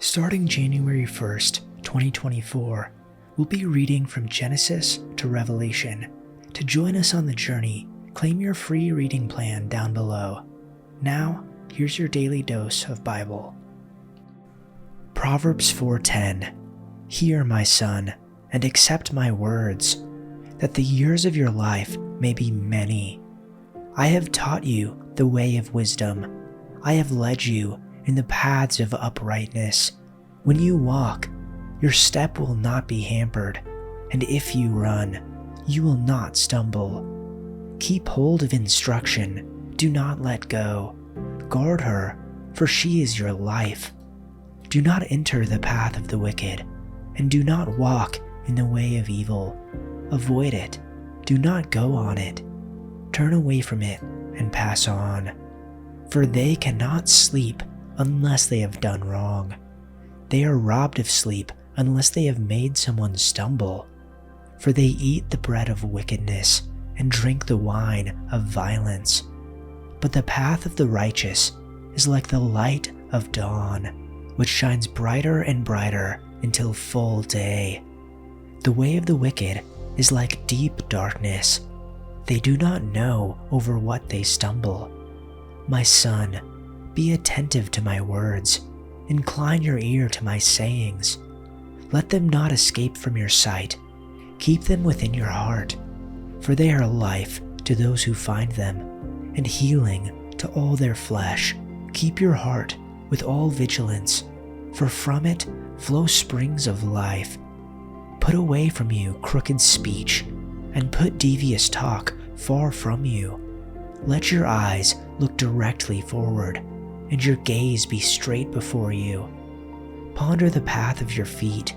Starting January 1st, 2024, we'll be reading from Genesis to Revelation. To join us on the journey, claim your free reading plan down below. Now, here's your daily dose of Bible. Proverbs 4:10. Hear, my son, and accept my words, that the years of your life may be many. I have taught you the way of wisdom. I have led you in the paths of uprightness. When you walk, your step will not be hampered, and if you run, you will not stumble. Keep hold of instruction, do not let go. Guard her, for she is your life. Do not enter the path of the wicked, and do not walk in the way of evil. Avoid it, do not go on it. Turn away from it and pass on. For they cannot sleep unless they have done wrong. They are robbed of sleep unless they have made someone stumble. For they eat the bread of wickedness and drink the wine of violence. But the path of the righteous is like the light of dawn, which shines brighter and brighter until full day. The way of the wicked is like deep darkness. They do not know over what they stumble. My son, be attentive to my words. Incline your ear to my sayings. Let them not escape from your sight. Keep them within your heart, for they are life to those who find them, and healing to all their flesh. Keep your heart with all vigilance, for from it flow springs of life. Put away from you crooked speech, and put devious talk far from you. Let your eyes look directly forward, and your gaze be straight before you. Ponder the path of your feet,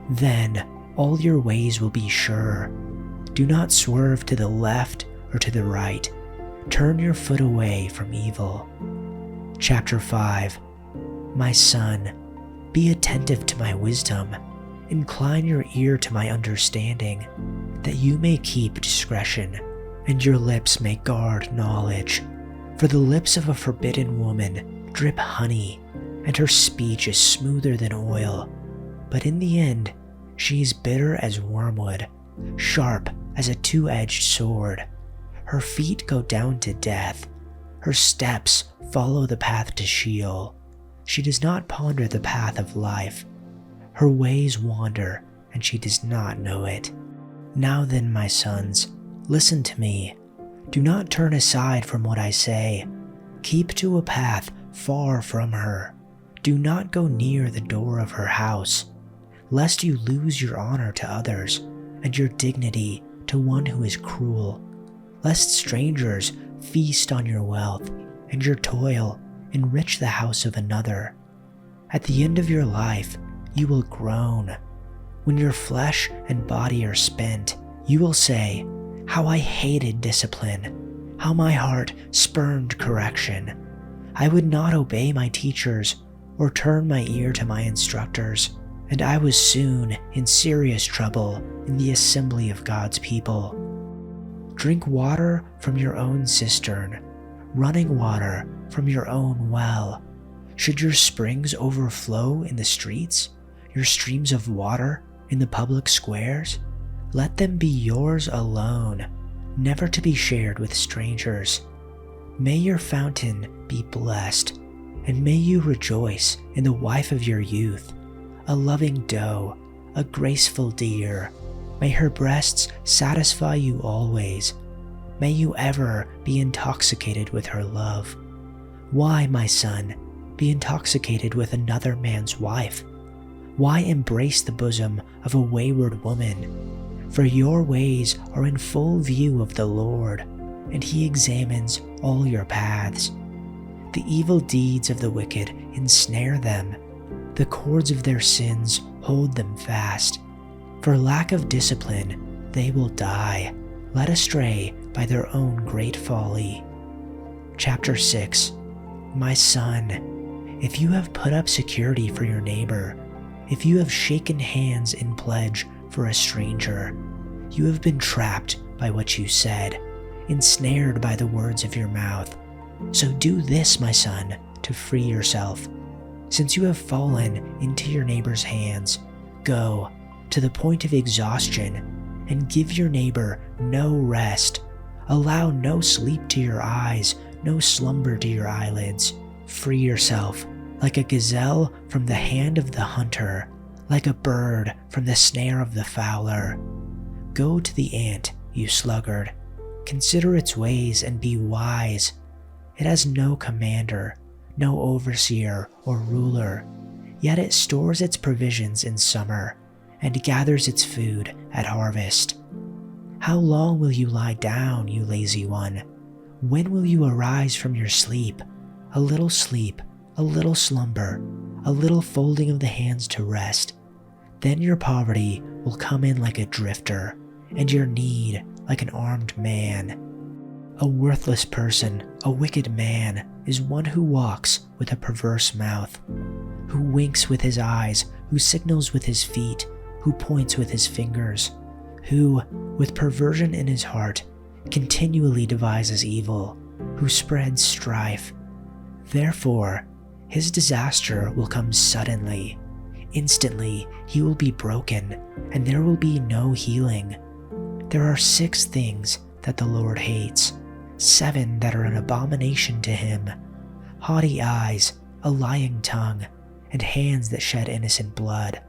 then all your ways will be sure. Do not swerve to the left or to the right. Turn your foot away from evil. Chapter 5. My son, be attentive to my wisdom. Incline your ear to my understanding, that you may keep discretion, and your lips may guard knowledge. For the lips of a forbidden woman drip honey, and her speech is smoother than oil. But in the end, she is bitter as wormwood, sharp as a two-edged sword. Her feet go down to death. Her steps follow the path to Sheol. She does not ponder the path of life. Her ways wander, and she does not know it. Now then, my sons, listen to me. Do not turn aside from what I say. Keep to a path far from her. Do not go near the door of her house, lest you lose your honor to others and your dignity to one who is cruel, lest strangers feast on your wealth and your toil enrich the house of another. At the end of your life, you will groan. When your flesh and body are spent, you will say, how I hated discipline, how my heart spurned correction. I would not obey my teachers or turn my ear to my instructors, and I was soon in serious trouble in the assembly of God's people. Drink water from your own cistern, running water from your own well. Should your springs overflow in the streets, your streams of water in the public squares? Let them be yours alone, never to be shared with strangers. May your fountain be blessed, and may you rejoice in the wife of your youth, a loving doe, a graceful deer. May her breasts satisfy you always. May you ever be intoxicated with her love. Why, my son, be intoxicated with another man's wife? Why embrace the bosom of a wayward woman? For your ways are in full view of the Lord, and he examines all your paths. The evil deeds of the wicked ensnare them. The cords of their sins hold them fast. For lack of discipline, they will die, led astray by their own great folly. Chapter 6. My son, if you have put up security for your neighbor, if you have shaken hands in pledge for a stranger, you have been trapped by what you said, ensnared by the words of your mouth. So do this, my son, to free yourself. Since you have fallen into your neighbor's hands, go to the point of exhaustion and give your neighbor no rest. Allow no sleep to your eyes, no slumber to your eyelids. Free yourself like a gazelle from the hand of the hunter, like a bird from the snare of the fowler. Go to the ant, you sluggard. Consider its ways and be wise. It has no commander, no overseer or ruler, yet it stores its provisions in summer and gathers its food at harvest. How long will you lie down, you lazy one? When will you arise from your sleep? A little sleep, a little slumber, a little folding of the hands to rest. Then your poverty will come in like a drifter, and your need like an armed man. A worthless person, a wicked man, is one who walks with a perverse mouth, who winks with his eyes, who signals with his feet, who points with his fingers, who, with perversion in his heart, continually devises evil, who spreads strife. Therefore, his disaster will come suddenly. Instantly, he will be broken, and there will be no healing. There are 6 things that the Lord hates, 7 that are an abomination to him: haughty eyes, a lying tongue, and hands that shed innocent blood,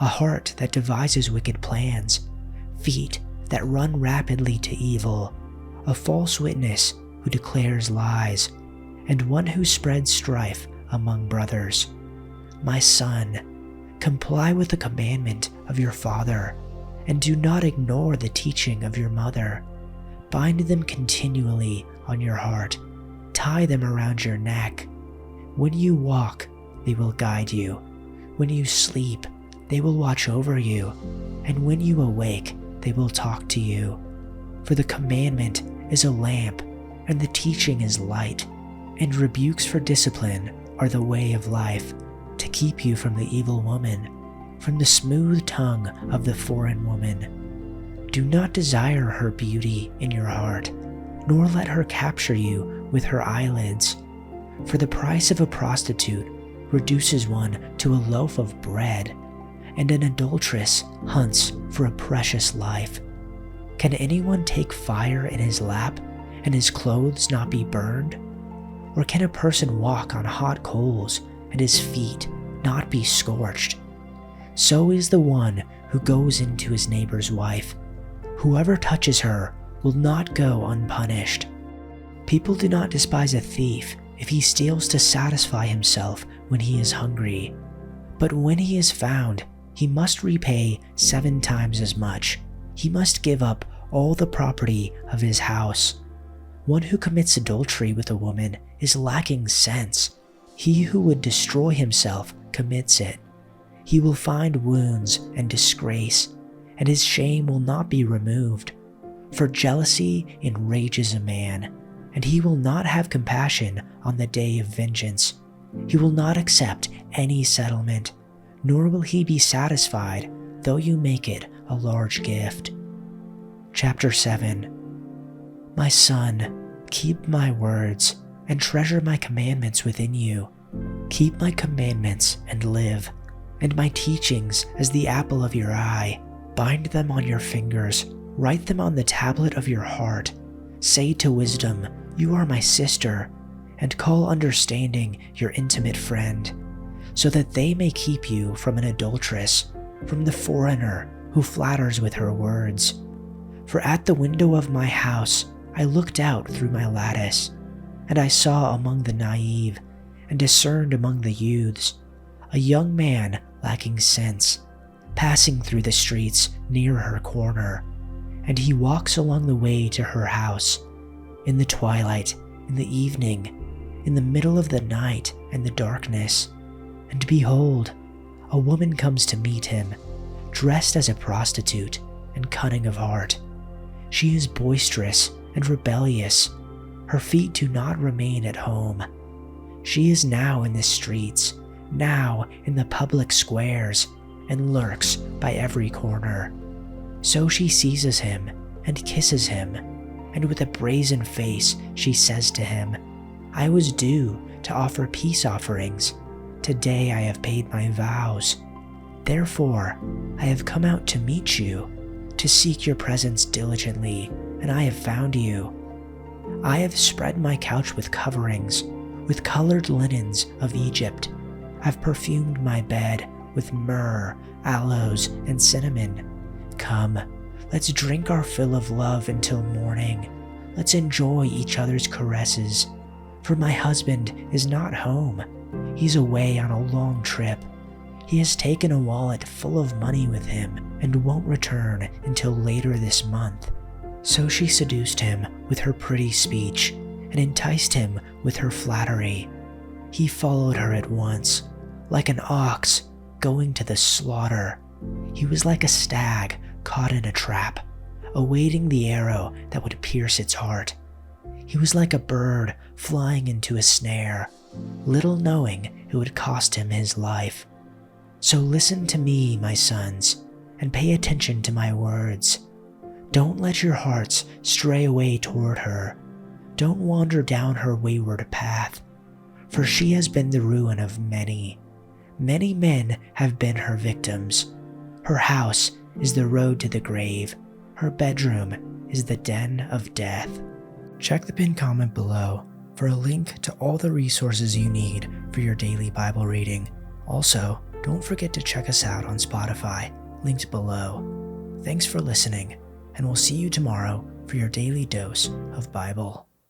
a heart that devises wicked plans, feet that run rapidly to evil, a false witness who declares lies, and one who spreads strife among brothers. My son, comply with the commandment of your father, and do not ignore the teaching of your mother. Bind them continually on your heart, tie them around your neck. When you walk, they will guide you. When you sleep, they will watch over you, and when you awake, they will talk to you. For the commandment is a lamp, and the teaching is light, and rebukes for discipline are the way of life, to keep you from the evil woman, from the smooth tongue of the foreign woman. Do not desire her beauty in your heart, nor let her capture you with her eyelids. For the price of a prostitute reduces one to a loaf of bread, and an adulteress hunts for a precious life. Can anyone take fire in his lap and his clothes not be burned? Or can a person walk on hot coals and his feet not be scorched? So is the one who goes into his neighbor's wife. Whoever touches her will not go unpunished. People do not despise a thief if he steals to satisfy himself when he is hungry. But when he is found, he must repay 7 times as much. He must give up all the property of his house. One who commits adultery with a woman is lacking sense. He who would destroy himself commits it. He will find wounds and disgrace, and his shame will not be removed. For jealousy enrages a man, and he will not have compassion on the day of vengeance. He will not accept any settlement, nor will he be satisfied though you make it a large gift. Chapter 7. My son, keep my words and treasure my commandments within you. Keep my commandments and live, and my teachings as the apple of your eye. Bind them on your fingers, write them on the tablet of your heart. Say to wisdom, you are my sister, and call understanding your intimate friend, so that they may keep you from an adulteress, from the foreigner who flatters with her words. For at the window of my house I looked out through my lattice, and I saw among the naive, and discerned among the youths, a young man lacking sense, passing through the streets near her corner, and he walks along the way to her house, in the twilight, in the evening, in the middle of the night and the darkness. And behold, a woman comes to meet him, dressed as a prostitute and cunning of heart. She is boisterous and rebellious. Her feet do not remain at home. She is now in the streets, now in the public squares, and lurks by every corner. So she seizes him and kisses him, and with a brazen face she says to him, I was due to offer peace offerings, Today I have paid my vows. Therefore, I have come out to meet you, to seek your presence diligently, and I have found you. I have spread my couch with coverings, with colored linens of Egypt. I've perfumed my bed with myrrh, aloes, and cinnamon. Come, let's drink our fill of love until morning. Let's enjoy each other's caresses. For my husband is not home. He's away on a long trip. He has taken a wallet full of money with him and won't return until later this month. So she seduced him with her pretty speech and enticed him with her flattery. He followed her at once, like an ox going to the slaughter. He was like a stag caught in a trap, awaiting the arrow that would pierce its heart. He was like a bird flying into a snare, little knowing it would cost him his life. So listen to me, my sons, and pay attention to my words. Don't let your hearts stray away toward her. Don't wander down her wayward path, for she has been the ruin of many. Many men have been her victims. Her house is the road to the grave. Her bedroom is the den of death. Check the pinned comment below for a link to all the resources you need for your daily Bible reading. Also, don't forget to check us out on Spotify, linked below. Thanks for listening, and we'll see you tomorrow for your daily dose of Bible.